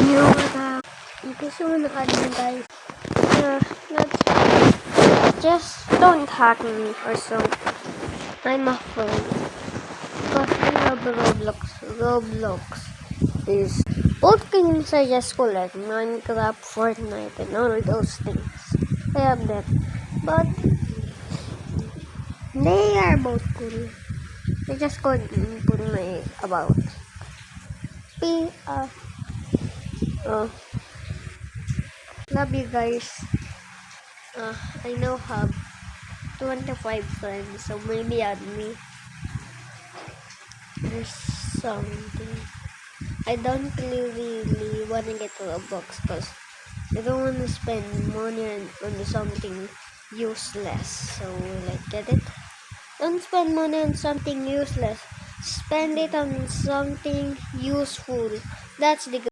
Yo, what up? In case you wanna add me, guys, let's just don't hack me or so. I'm a friend. Because I love Roblox. Roblox is both games are just cool, like Minecraft, Fortnite, and all those things. I have that. But they are both cool. I just couldn't put my about. Love you guys. I now have 25 friends, so maybe add me. There's something. I don't really want to get Roblox because I don't want to spend money on something useless. So, like, get it? Don't spend money on something useless. Spend it on something useful. That's the